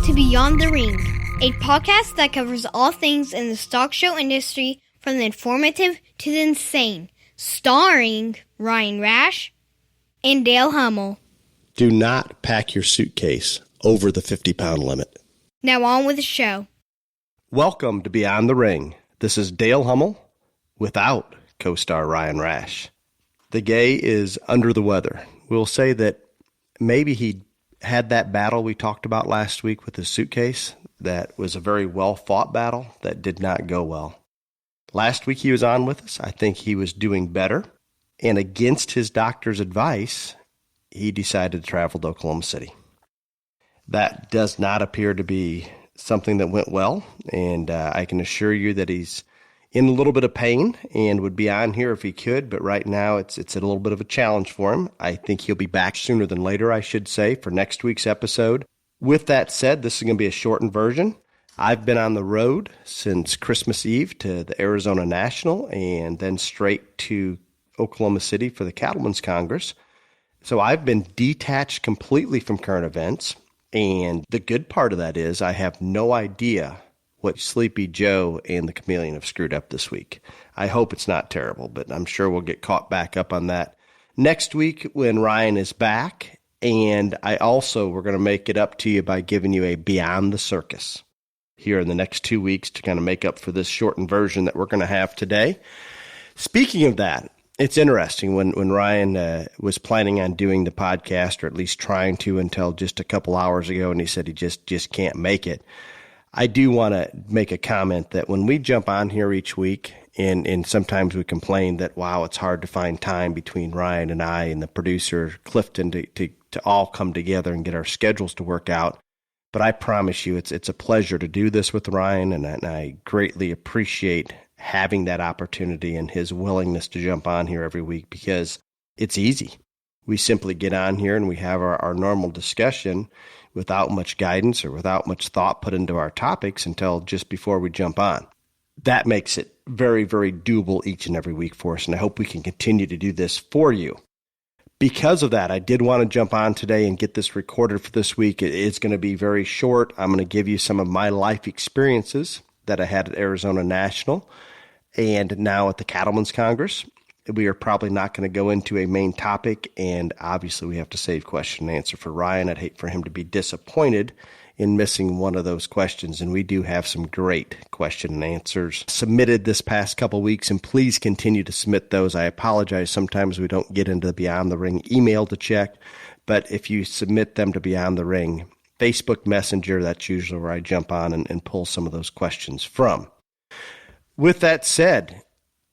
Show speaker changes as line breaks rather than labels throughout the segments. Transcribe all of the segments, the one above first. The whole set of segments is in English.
to Beyond the Ring, a podcast that covers all things in the stock show industry from the informative to the insane, starring Ryan Rash and Dale Hummel.
Do not pack your suitcase over the 50-pound limit.
Now on with the show.
Welcome to Beyond the Ring. This is Dale Hummel without co-star Ryan Rash. The gay is under the weather. We'll say that maybe he had that battle we talked about last week with his suitcase. That was a very well-fought battle that did not go well. Last week he was on with us. I think he was doing better. And against his doctor's advice, he decided to travel to Oklahoma City. That does not appear to be something that went well. And I can assure you that he's in a little bit of pain and would be on here if he could, but right now it's a little bit of a challenge for him. I think he'll be back sooner than later, I should say, for next week's episode. With that said, this is going to be a shortened version. I've been on the road since Christmas Eve to the Arizona National and then straight to Oklahoma City for the Cattleman's Congress. So I've been detached completely from current events, and the good part of that is I have no idea what Sleepy Joe and the Chameleon have screwed up this week. I hope it's not terrible, but I'm sure we'll get caught back up on that next week when Ryan is back. And we're going to make it up to you by giving you a Beyond the Circus here in the next 2 weeks to kind of make up for this shortened version that we're going to have today. Speaking of that, it's interesting when Ryan was planning on doing the podcast, or at least trying to until just a couple hours ago, and he said he just can't make it. I do want to make a comment that when we jump on here each week, and sometimes we complain that, wow, it's hard to find time between Ryan and I and the producer, Clifton, to all come together and get our schedules to work out. But I promise you, it's a pleasure to do this with Ryan, and I greatly appreciate having that opportunity and his willingness to jump on here every week, because it's easy. We simply get on here and we have our normal discussion without much guidance or without much thought put into our topics until just before we jump on. That makes it very, very doable each and every week for us, and I hope we can continue to do this for you. Because of that, I did want to jump on today and get this recorded for this week. It's going to be very short. I'm going to give you some of my life experiences that I had at Arizona National and now at the Cattleman's Congress. We are probably not going to go into a main topic, and obviously we have to save question and answer for Ryan. I'd hate for him to be disappointed in missing one of those questions, and we do have some great question and answers submitted this past couple weeks, and please continue to submit those. I apologize. Sometimes we don't get into the Beyond the Ring email to check, but if you submit them to Beyond the Ring Facebook Messenger, that's usually where I jump on and pull some of those questions from. With that said,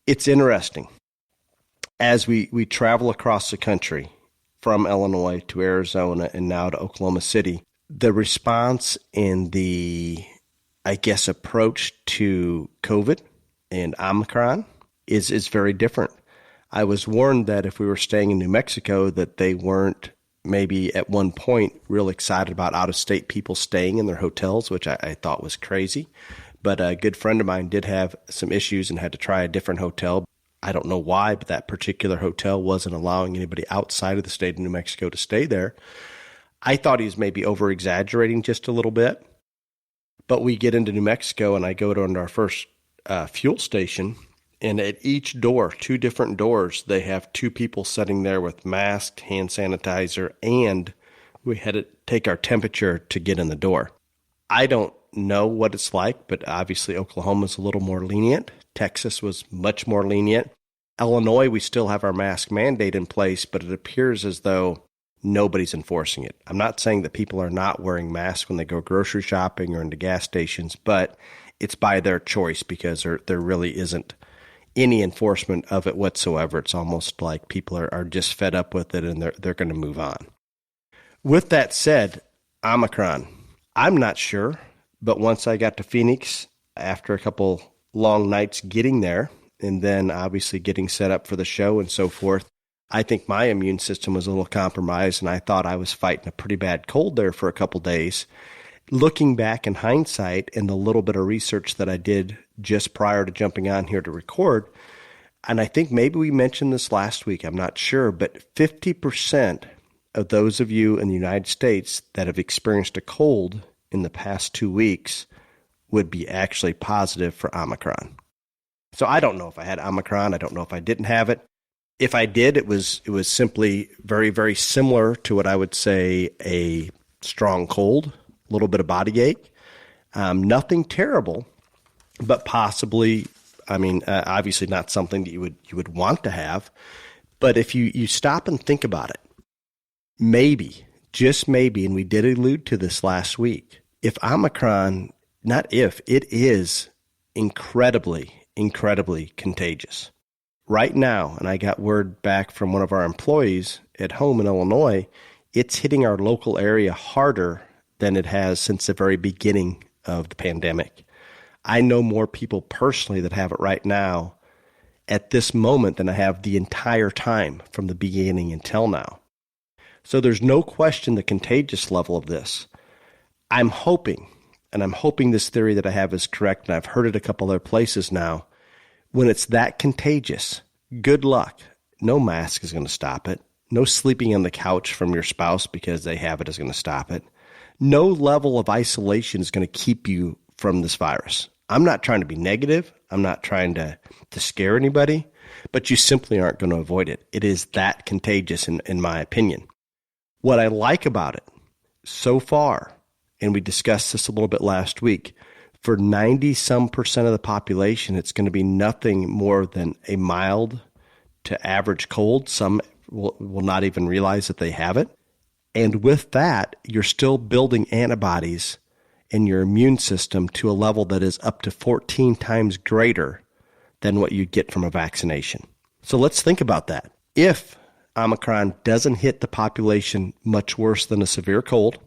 it's interesting. As we travel across the country from Illinois to Arizona and now to Oklahoma City, the response and the, approach to COVID and Omicron is very different. I was warned that if we were staying in New Mexico, that they weren't maybe at one point real excited about out-of-state people staying in their hotels, which I thought was crazy. But a good friend of mine did have some issues and had to try a different hotel. I don't know why, but that particular hotel wasn't allowing anybody outside of the state of New Mexico to stay there. I thought he was maybe over-exaggerating just a little bit. But we get into New Mexico, and I go to our first fuel station, and at each door, 2 different doors, they have 2 people sitting there with masks, hand sanitizer, and we had to take our temperature to get in the door. I don't know what it's like, but obviously Oklahoma's a little more lenient. Texas was much more lenient. Illinois, we still have our mask mandate in place, but it appears as though nobody's enforcing it. I'm not saying that people are not wearing masks when they go grocery shopping or into gas stations, but it's by their choice because there really isn't any enforcement of it whatsoever. It's almost like people are just fed up with it and they're going to move on. With that said, Omicron, I'm not sure, but once I got to Phoenix, after a couple long nights getting there, and then obviously getting set up for the show and so forth, I think my immune system was a little compromised, and I thought I was fighting a pretty bad cold there for a couple days. Looking back in hindsight and the little bit of research that I did just prior to jumping on here to record, and I think maybe we mentioned this last week, I'm not sure, but 50% of those of you in the United States that have experienced a cold in the past 2 weeks would be actually positive for Omicron. So I don't know if I had Omicron. I don't know if I didn't have it. If I did, it was simply very, very similar to what I would say a strong cold, a little bit of body ache. Nothing terrible, but possibly, obviously not something that you would want to have. But if you stop and think about it, maybe, just maybe, and we did allude to this last week, if Omicron, not if, it is incredibly, incredibly contagious. Right now, and I got word back from one of our employees at home in Illinois, it's hitting our local area harder than it has since the very beginning of the pandemic. I know more people personally that have it right now at this moment than I have the entire time from the beginning until now. So there's no question the contagious level of this. I'm hoping this theory that I have is correct, and I've heard it a couple other places now. When it's that contagious, good luck. No mask is going to stop it. No sleeping on the couch from your spouse because they have it is going to stop it. No level of isolation is going to keep you from this virus. I'm not trying to be negative. I'm not trying to scare anybody, but you simply aren't going to avoid it. It is that contagious in my opinion. What I like about it so far, and we discussed this a little bit last week, for 90% of the population, it's going to be nothing more than a mild to average cold. Some will not even realize that they have it. And with that, you're still building antibodies in your immune system to a level that is up to 14 times greater than what you get from a vaccination. So let's think about that. If Omicron doesn't hit the population much worse than a severe cold,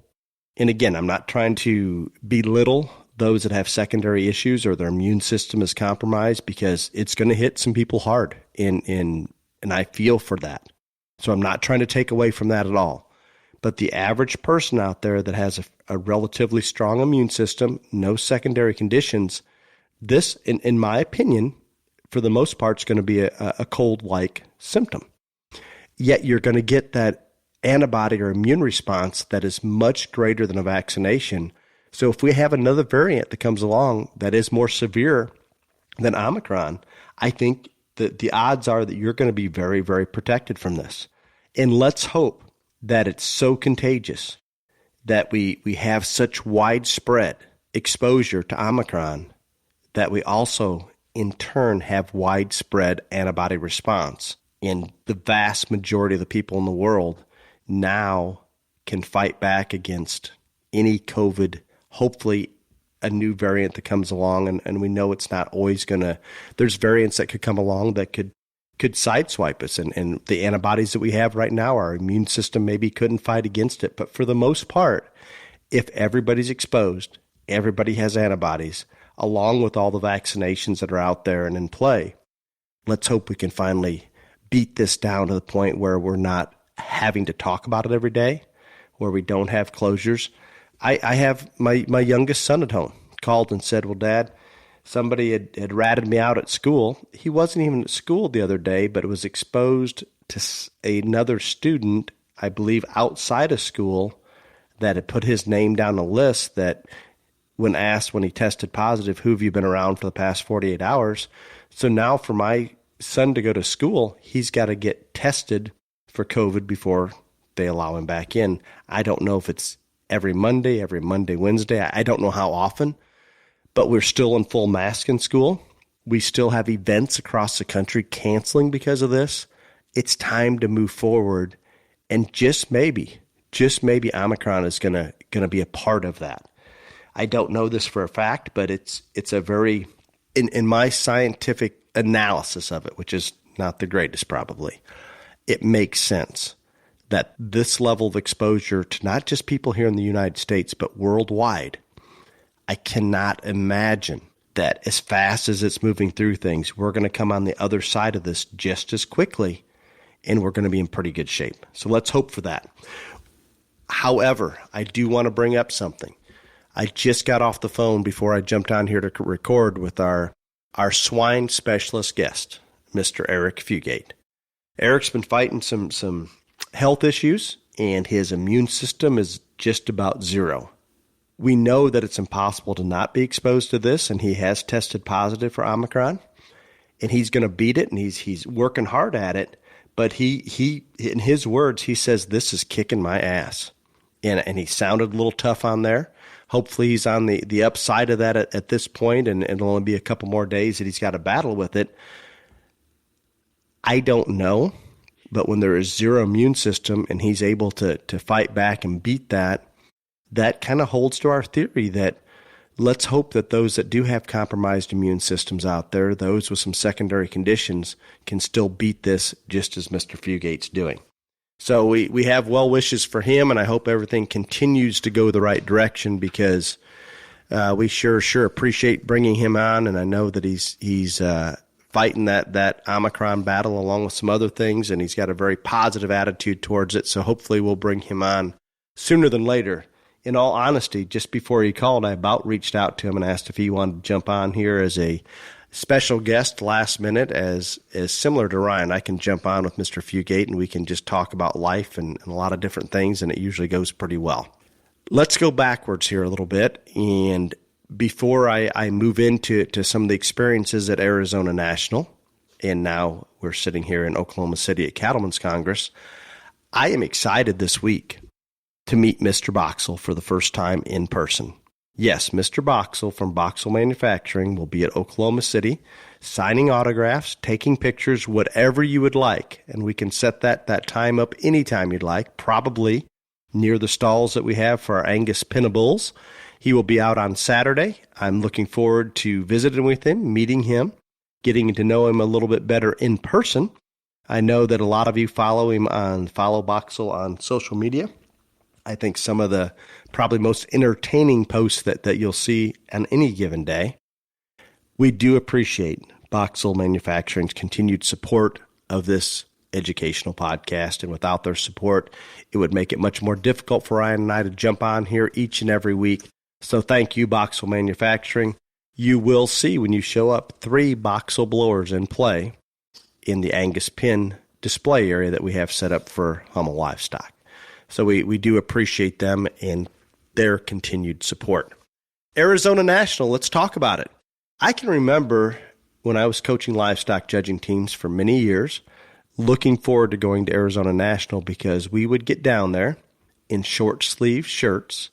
and again, I'm not trying to belittle those that have secondary issues or their immune system is compromised, because it's going to hit some people hard, and I feel for that. So I'm not trying to take away from that at all. But the average person out there that has a relatively strong immune system, no secondary conditions, this, in my opinion, for the most part, is going to be a cold-like symptom. Yet you're going to get that antibody or immune response that is much greater than a vaccination. So if we have another variant that comes along that is more severe than Omicron, I think that the odds are that you're going to be very, very protected from this. And let's hope that it's so contagious that we have such widespread exposure to Omicron that we also, in turn, have widespread antibody response. And the vast majority of the people in the world now can fight back against any COVID, hopefully a new variant that comes along. And we know it's not always going to, there's variants that could come along that could sideswipe us. And the antibodies that we have right now, our immune system maybe couldn't fight against it. But for the most part, if everybody's exposed, everybody has antibodies, along with all the vaccinations that are out there and in play, let's hope we can finally beat this down to the point where we're not having to talk about it every day, where we don't have closures. I have my youngest son at home called and said, well, Dad, somebody had ratted me out at school. He wasn't even at school the other day, but was exposed to another student, I believe, outside of school that had put his name down a list that when asked when he tested positive, who have you been around for the past 48 hours? So now for my son to go to school, he's got to get tested for COVID before they allow him back in. I don't know if it's every Monday, Wednesday. I don't know how often, but we're still in full mask in school. We still have events across the country canceling because of this. It's time to move forward, and just maybe Omicron is going to be a part of that. I don't know this for a fact, but it's a very, in my scientific analysis of it, which is not the greatest probably, it makes sense that this level of exposure to not just people here in the United States, but worldwide, I cannot imagine that as fast as it's moving through things, we're going to come on the other side of this just as quickly, and we're going to be in pretty good shape. So let's hope for that. However, I do want to bring up something. I just got off the phone before I jumped on here to record with our swine specialist guest, Mr. Eric Fugate. Eric's been fighting some health issues, and his immune system is just about zero. We know that it's impossible to not be exposed to this, and he has tested positive for Omicron, and he's going to beat it, and he's working hard at it. But he in his words, he says, this is kicking my ass. And he sounded a little tough on there. Hopefully he's on the upside of that at this point, and it'll only be a couple more days that he's got to battle with it. I don't know, but when there is zero immune system and he's able to fight back and beat that, that kind of holds to our theory that let's hope that those that do have compromised immune systems out there, those with some secondary conditions, can still beat this just as Mr. Fugate's doing. So we have well wishes for him, and I hope everything continues to go the right direction, because we sure appreciate bringing him on, and I know that he's fighting that Omicron battle along with some other things, and he's got a very positive attitude towards it. So hopefully we'll bring him on sooner than later. In all honesty, just before he called, I about reached out to him and asked if he wanted to jump on here as a special guest last minute, as similar to Ryan. I can jump on with Mr. Fugate and we can just talk about life and a lot of different things, and it usually goes pretty well. Let's go backwards here a little bit, and before I move into some of the experiences at Arizona National, and now we're sitting here in Oklahoma City at Cattleman's Congress, I am excited this week to meet Mr. Boxell for the first time in person. Yes, Mr. Boxell from Boxell Manufacturing will be at Oklahoma City, signing autographs, taking pictures, whatever you would like. And we can set that time up anytime you'd like, probably near the stalls that we have for our Angus Pinnables. He will be out on Saturday. I'm looking forward to visiting with him, meeting him, getting to know him a little bit better in person. I know that a lot of you follow Boxell on social media. I think some of the probably most entertaining posts that you'll see on any given day. We do appreciate Boxell Manufacturing's continued support of this educational podcast, and without their support, it would make it much more difficult for Ryan and I to jump on here each and every week. So thank you, Boxell Manufacturing. You will see when you show up 3 Boxell blowers in play in the Angus pin display area that we have set up for Hummel Livestock. So we do appreciate them and their continued support. Arizona National, let's talk about it. I can remember when I was coaching livestock judging teams for many years, looking forward to going to Arizona National, because we would get down there in short sleeve shirts,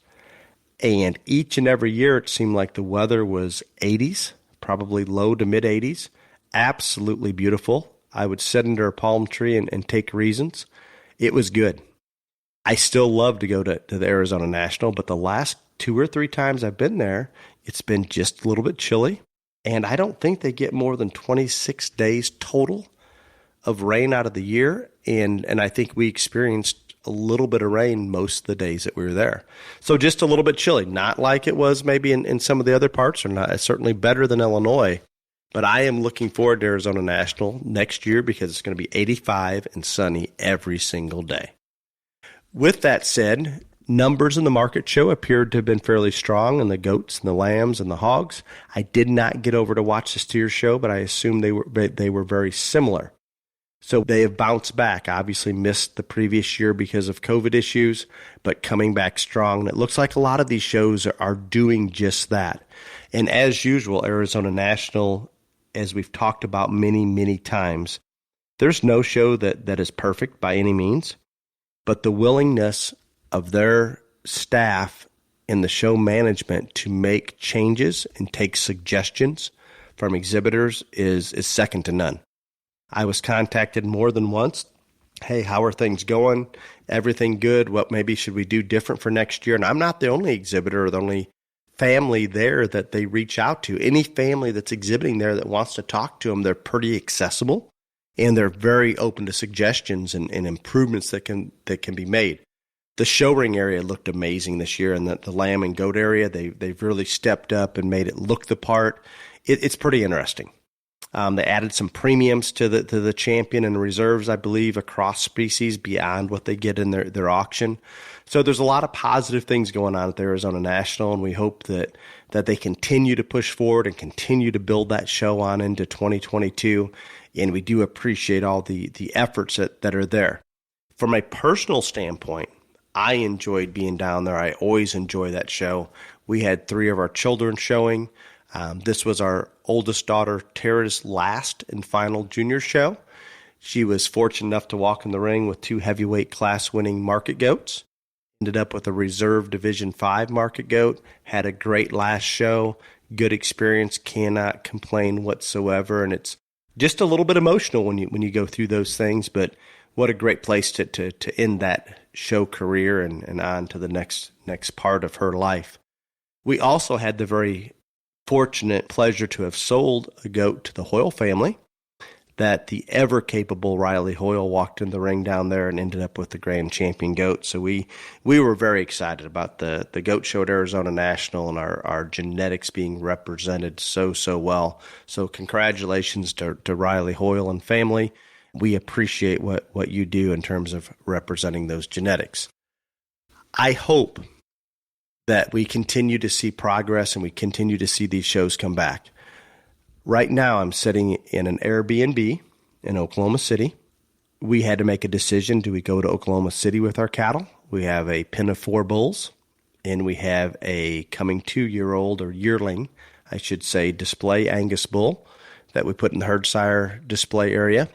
and each and every year it seemed like the weather was 80s, probably low to mid 80s, absolutely beautiful. I would sit under a palm tree and take reasons. It was good. I still love to go to the Arizona National, but the last 2 or 3 times I've been there, it's been just a little bit chilly, and I don't think they get more than 26 days total of rain out of the year, and I think we experienced a little bit of rain most of the days that we were there. So just a little bit chilly, not like it was maybe in some of the other parts, or not certainly better than Illinois, but I am looking forward to Arizona National next year because it's going to be 85 and sunny every single day. With that said, numbers in the market show appeared to have been fairly strong in the goats and the lambs and the hogs. I did not get over to watch the steer show, but I assume they were very similar. So they have bounced back, obviously missed the previous year because of COVID issues, but coming back strong. And it looks like a lot of these shows are doing just that. And as usual, Arizona National, as we've talked about many, many times, there's no show that is perfect by any means. But the willingness of their staff and the show management to make changes and take suggestions from exhibitors is second to none. I was contacted more than once. Hey, how are things going? Everything good? What maybe should we do different for next year? And I'm not the only exhibitor or the only family there that they reach out to. Any family that's exhibiting there that wants to talk to them, they're pretty accessible. And they're very open to suggestions and improvements that can be made. The show ring area looked amazing this year, and the lamb and goat area, they've really stepped up and made it look the part. It's pretty interesting. They added some premiums to the champion and reserves, I believe, across species beyond what they get in their auction. So there's a lot of positive things going on at the Arizona National, and we hope that they continue to push forward and continue to build that show on into 2022. And we do appreciate all the efforts that are there. From a personal standpoint, I enjoyed being down there. I always enjoy that show. We had 3 of our children showing. This was our oldest daughter, Tara's last and final junior show. She was fortunate enough to walk in the ring with 2 heavyweight class winning market goats. Ended up with a reserve Division 5 market goat. Had a great last show. Good experience. Cannot complain whatsoever. And it's just a little bit emotional when you go through those things. But what a great place to end that show career and on to the next part of her life. We also had the very fortunate pleasure to have sold a goat to the Hoyle family, that the ever-capable Riley Hoyle walked in the ring down there and ended up with the grand champion goat. So we were very excited about the goat show at Arizona National and our genetics being represented so well. So congratulations to Riley Hoyle and family. We appreciate what you do in terms of representing those genetics. I hope that we continue to see progress and we continue to see these shows come back. Right now, I'm sitting in an Airbnb in Oklahoma City. We had to make a decision. Do we go to Oklahoma City with our cattle? We have a pen of 4 bulls, and we have a coming 2-year-old or yearling, I should say, display Angus bull that we put in the herd sire display area.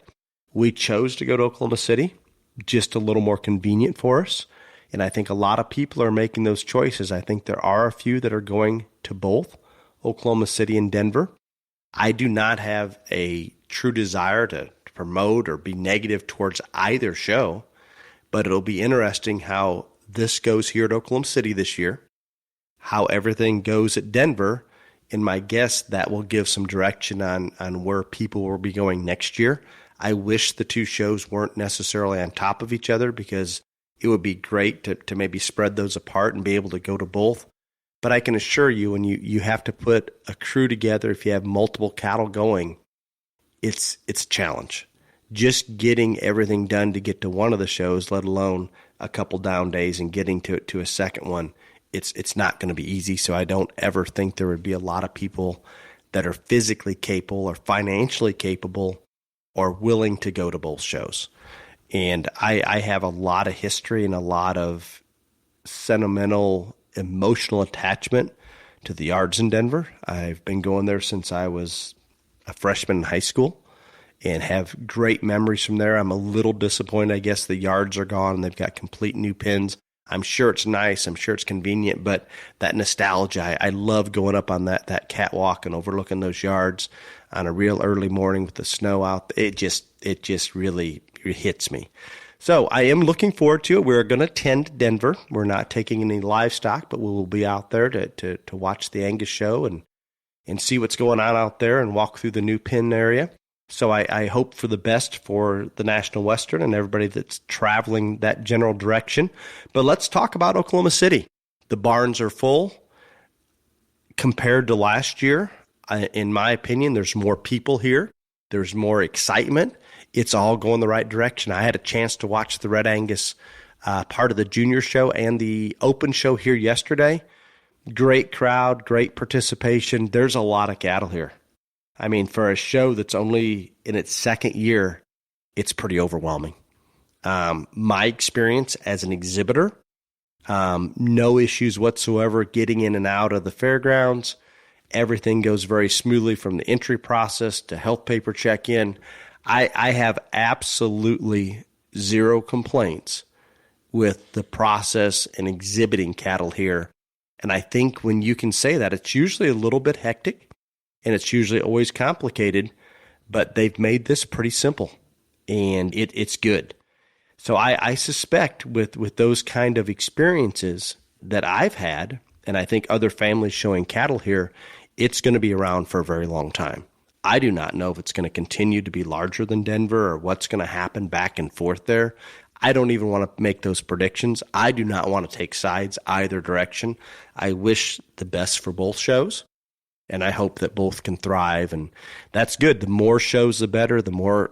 We chose to go to Oklahoma City, just a little more convenient for us. And I think a lot of people are making those choices. I think there are a few that are going to both Oklahoma City and Denver. I do not have a true desire to promote or be negative towards either show, but it'll be interesting how this goes here at Oklahoma City this year, how everything goes at Denver, and my guess that will give some direction on where people will be going next year. I wish the 2 shows weren't necessarily on top of each other because it would be great to maybe spread those apart and be able to go to both. But I can assure you, when you have to put a crew together, if you have multiple cattle going, it's a challenge. Just getting everything done to get to one of the shows, let alone a couple down days and getting to a second one, it's not going to be easy. So I don't ever think there would be a lot of people that are physically capable or financially capable or willing to go to both shows. And I have a lot of history and a lot of sentimental, emotional attachment to the yards in Denver. I've been going there since I was a freshman in high school and have great memories from there. I'm a little disappointed. I guess the yards are gone and they've got complete new pens. I'm sure it's nice. I'm sure it's convenient, but that nostalgia, I love going up on that catwalk and overlooking those yards on a real early morning with the snow out. It just really hits me. So I am looking forward to it. We're going to attend Denver. We're not taking any livestock, but we will be out there to watch the Angus show and see what's going on out there and walk through the new pen area. So I hope for the best for the National Western and everybody that's traveling that general direction. But let's talk about Oklahoma City. The barns are full. Compared to last year, in my opinion, there's more people here. There's more excitement. It's all going the right direction. I had a chance to watch the Red Angus part of the junior show and the open show here yesterday. Great crowd, great participation. There's a lot of cattle here. I mean, for a show that's only in its second year, it's pretty overwhelming. My experience as an exhibitor, no issues whatsoever getting in and out of the fairgrounds. Everything goes very smoothly from the entry process to health paper check-in. I have absolutely zero complaints with the process and exhibiting cattle here. And I think when you can say that, it's usually a little bit hectic and it's usually always complicated, but they've made this pretty simple and it's good. So I suspect with those kind of experiences that I've had, and I think other families showing cattle here, it's going to be around for a very long time. I do not know if it's going to continue to be larger than Denver or what's going to happen back and forth there. I don't even want to make those predictions. I do not want to take sides either direction. I wish the best for both shows, and I hope that both can thrive, and that's good. The more shows, the better. The more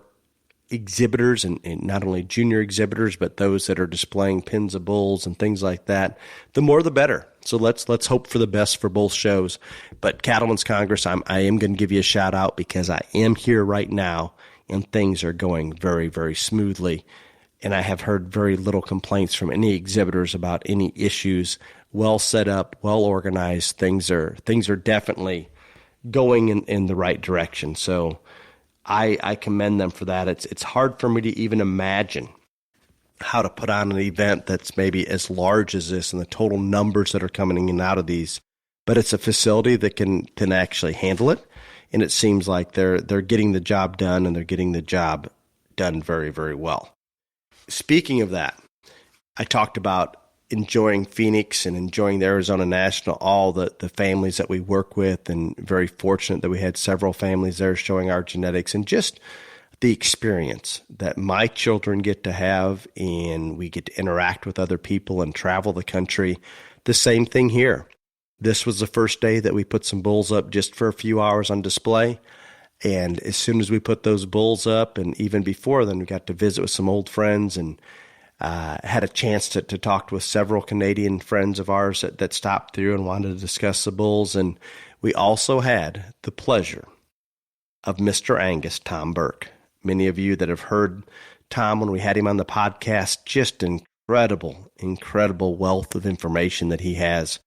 exhibitors, and not only junior exhibitors, but those that are displaying pins of bulls and things like that, the more the better. So let's hope for the best for both shows. But Cattleman's Congress, I am going to give you a shout out because I am here right now and things are going very, very smoothly. and I have heard very little complaints from any exhibitors about any issues. Well set up, well organized. Things are definitely going in the right direction. So I commend them for that. It's hard for me to even imagine how to put on an event that's maybe as large as this and the total numbers that are coming in and out of these. But it's a facility that can actually handle it, and it seems like they're getting the job done, and they're getting the job done very, very well. Speaking of that, I talked about enjoying Phoenix and enjoying the Arizona National, all the families that we work with, and very fortunate that we had several families there showing our genetics, and just the experience that my children get to have, and we get to interact with other people and travel the country. The same thing here. This was the first day that we put some bulls up just for a few hours on display. And as soon as we put those bulls up, and even before then, we got to visit with some old friends, and had a chance to talk with several Canadian friends of ours that stopped through and wanted to discuss the bulls. And we also had the pleasure of Mr. Angus, Tom Burke. Many of you that have heard Tom when we had him on the podcast, just incredible wealth of information that he has.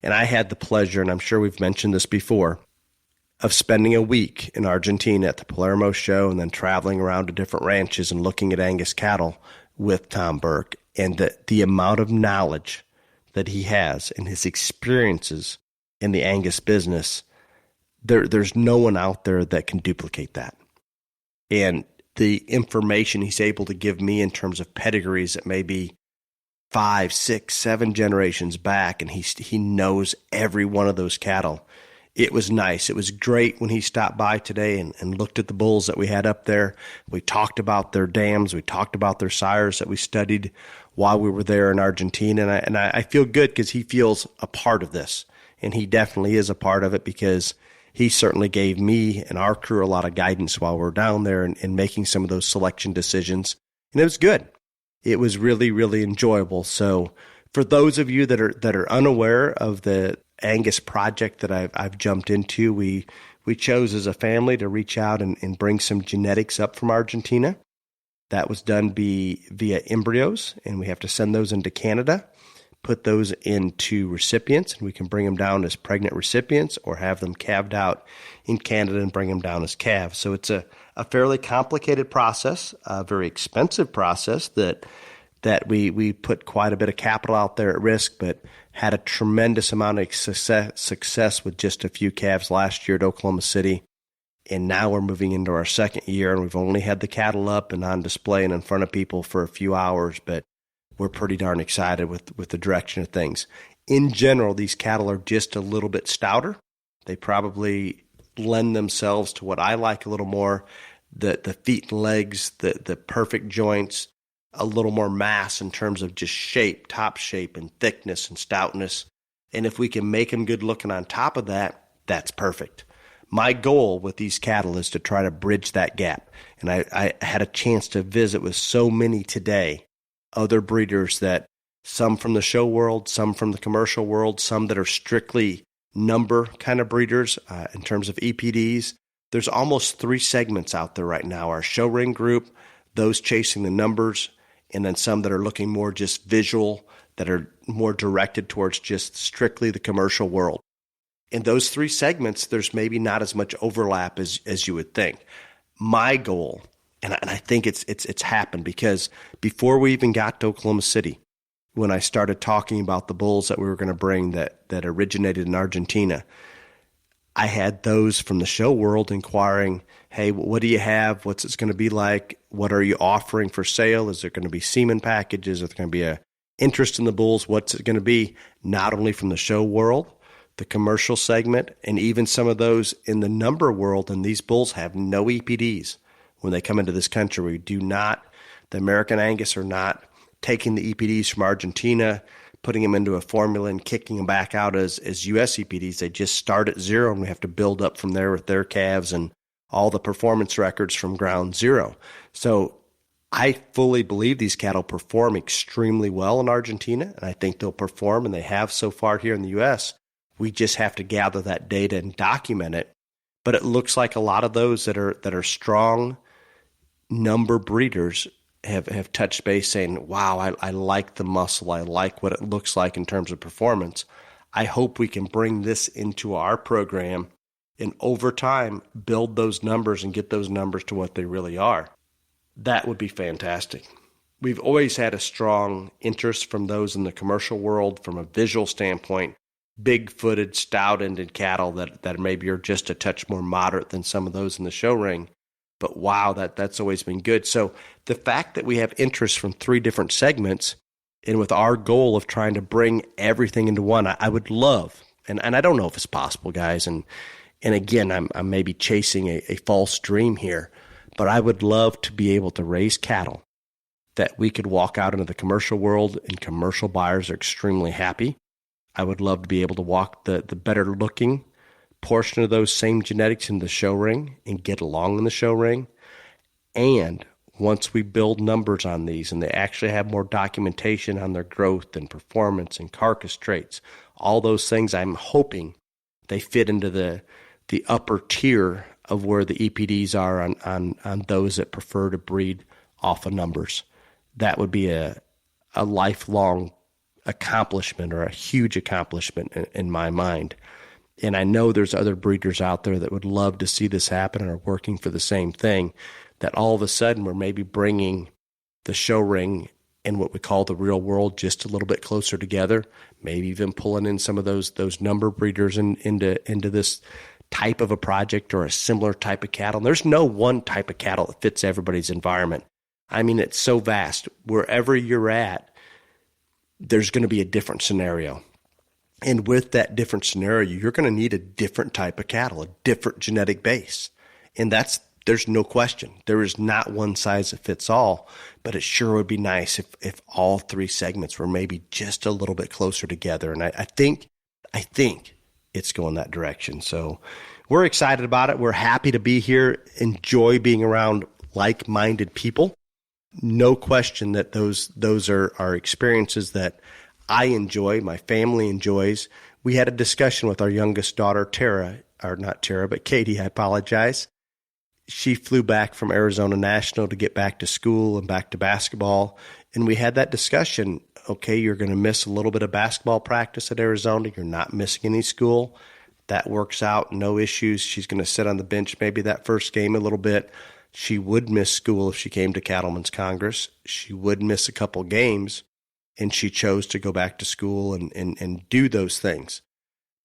And I had the pleasure, and I'm sure we've mentioned this before, of spending a week in Argentina at the Palermo show, and then traveling around to different ranches and looking at Angus cattle with Tom Burke, and the amount of knowledge that he has and his experiences in the Angus business, there's no one out there that can duplicate that. And the information he's able to give me in terms of pedigrees that may be 5, 6, 7 generations back, and he knows every one of those cattle. It was nice. It was great when he stopped by today and looked at the bulls that we had up there. We talked about their dams. We talked about their sires that we studied while we were there in Argentina. And I feel good because he feels a part of this. And he definitely is a part of it, because he certainly gave me and our crew a lot of guidance while we were down there and making some of those selection decisions. And it was good. It was really, really enjoyable. So for those of you that are unaware of the Angus project that I've jumped into, we chose as a family to reach out and bring some genetics up from Argentina. That was done via embryos, and we have to send those into Canada, put those into recipients, and we can bring them down as pregnant recipients or have them calved out in Canada and bring them down as calves. So it's a fairly complicated process, a very expensive process that we put quite a bit of capital out there at risk, but had a tremendous amount of success with just a few calves last year at Oklahoma City. And now we're moving into our second year, and we've only had the cattle up and on display and in front of people for a few hours, but we're pretty darn excited with the direction of things. In general, these cattle are just a little bit stouter. They probably lend themselves to what I like a little more, the feet and legs, the perfect joints, a little more mass in terms of just shape, top shape and thickness and stoutness. And if we can make them good looking on top of that, that's perfect. My goal with these cattle is to try to bridge that gap. And I had a chance to visit with so many today, other breeders, that some from the show world, some from the commercial world, some that are strictly number kind of breeders in terms of EPDs. There's almost 3 segments out there right now. Our show ring group, those chasing the numbers, and then some that are looking more just visual, that are more directed towards just strictly the commercial world. In those 3 segments, there's maybe not as much overlap as you would think. My goal, and I think it's happened, because before we even got to Oklahoma City, when I started talking about the bulls that we were going to bring that originated in Argentina, I had those from the show world inquiring, hey, what do you have? What's it going to be like? What are you offering for sale? Is there going to be semen packages? Is there going to be a interest in the bulls? What's it going to be? Not only from the show world, the commercial segment, and even some of those in the number world. And these bulls have no EPDs when they come into this country. The American Angus are not taking the EPDs from Argentina, putting them into a formula and kicking them back out as U.S. EPDs. They just start at 0, and we have to build up from there with their calves and all the performance records from ground zero. So I fully believe these cattle perform extremely well in Argentina, and I think they'll perform, and they have so far here in the U.S. We just have to gather that data and document it. But it looks like a lot of those that are strong number breeders have touched base saying, wow, I like the muscle. I like what it looks like in terms of performance. I hope we can bring this into our program and over time build those numbers and get those numbers to what they really are. That would be fantastic. We've always had a strong interest from those in the commercial world from a visual standpoint, big-footed, stout-ended cattle that maybe are just a touch more moderate than some of those in the show ring. But wow, that's always been good. So the fact that we have interest from 3 different segments, and with our goal of trying to bring everything into one, I would love, and I don't know if it's possible, guys, and again, I'm maybe chasing a false dream here, but I would love to be able to raise cattle that we could walk out into the commercial world and commercial buyers are extremely happy. I would love to be able to walk the better looking portion of those same genetics in the show ring and get along in the show ring. And once we build numbers on these and they actually have more documentation on their growth and performance and carcass traits, all those things, I'm hoping they fit into the upper tier of where the EPDs are on those that prefer to breed off of numbers. That would be a lifelong accomplishment or a huge accomplishment in my mind. And I know there's other breeders out there that would love to see this happen and are working for the same thing, that all of a sudden we're maybe bringing the show ring and what we call the real world just a little bit closer together, maybe even pulling in some of those number breeders into this type of a project or a similar type of cattle. And there's no one type of cattle that fits everybody's environment. I mean, it's so vast. Wherever you're at, there's going to be a different scenario. And with that different scenario, you're going to need a different type of cattle, a different genetic base. And there's no question. There is not one size that fits all, but it sure would be nice if all 3 segments were maybe just a little bit closer together. And I think it's going that direction. So we're excited about it. We're happy to be here, enjoy being around like-minded people. No question that those are experiences that I enjoy, my family enjoys. We had a discussion with our youngest daughter, Katie, I apologize. She flew back from Arizona National to get back to school and back to basketball. And we had that discussion. Okay, you're going to miss a little bit of basketball practice at Arizona. You're not missing any school. That works out, no issues. She's going to sit on the bench maybe that first game a little bit. She would miss school if she came to Cattleman's Congress. She would miss a couple games, and she chose to go back to school and do those things.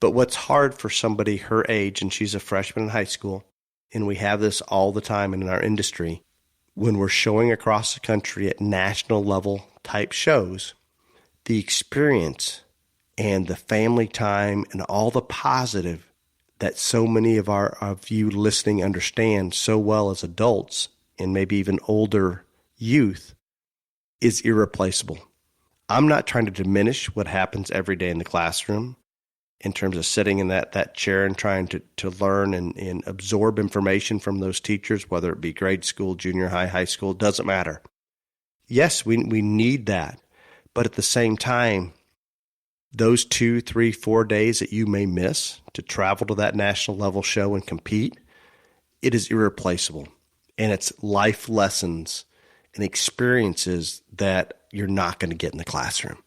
But what's hard for somebody her age, and she's a freshman in high school, and we have this all the time in our industry, when we're showing across the country at national level type shows, the experience and the family time and all the positive that so many of you listening understand so well as adults and maybe even older youth is irreplaceable. I'm not trying to diminish what happens every day in the classroom in terms of sitting in that chair and trying to learn and absorb information from those teachers, whether it be grade school, junior high, high school, doesn't matter. Yes, we need that. But at the same time, those 2, 3, 4 days that you may miss to travel to that national level show and compete, it is irreplaceable. And it's life lessons and experiences that you're not going to get in the classroom.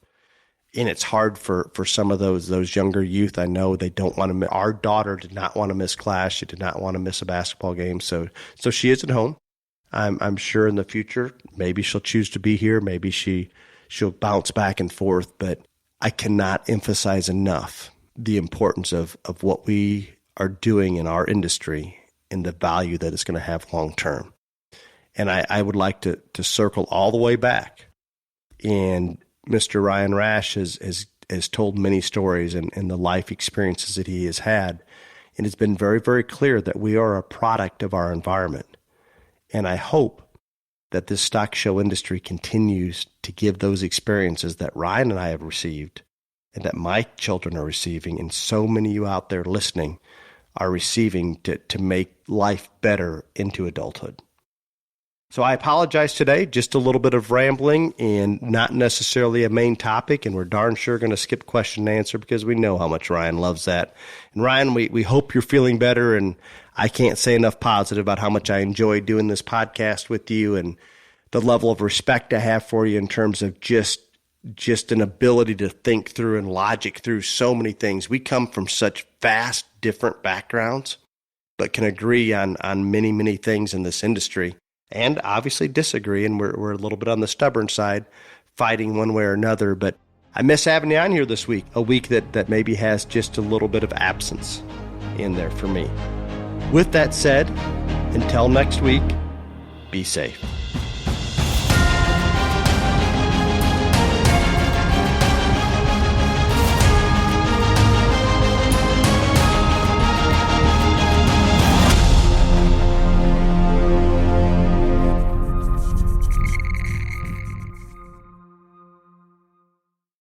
And it's hard for some of those younger youth. I know they don't want to. Our daughter did not want to miss class. She did not want to miss a basketball game. So she is at home. I'm sure in the future, maybe she'll choose to be here. Maybe she'll bounce back and forth. But I cannot emphasize enough the importance of what we are doing in our industry and the value that it's going to have long term. And I would like to circle all the way back. And Mr. Ryan Rash has told many stories and the life experiences that he has had. And it's been very, very clear that we are a product of our environment. And I hope that this stock show industry continues to give those experiences that Ryan and I have received and that my children are receiving, and so many of you out there listening are receiving to make life better into adulthood. So I apologize today, just a little bit of rambling and not necessarily a main topic, and we're darn sure going to skip question and answer because we know how much Ryan loves that. And Ryan, we hope you're feeling better, and I can't say enough positive about how much I enjoy doing this podcast with you, and the level of respect I have for you in terms of just an ability to think through and logic through so many things. We come from such vast, different backgrounds, but can agree on many, many things in this industry, and obviously disagree, and we're a little bit on the stubborn side, fighting one way or another. But I miss having you on here this week, a week that maybe has just a little bit of absence in there for me. With that said, until next week, be safe.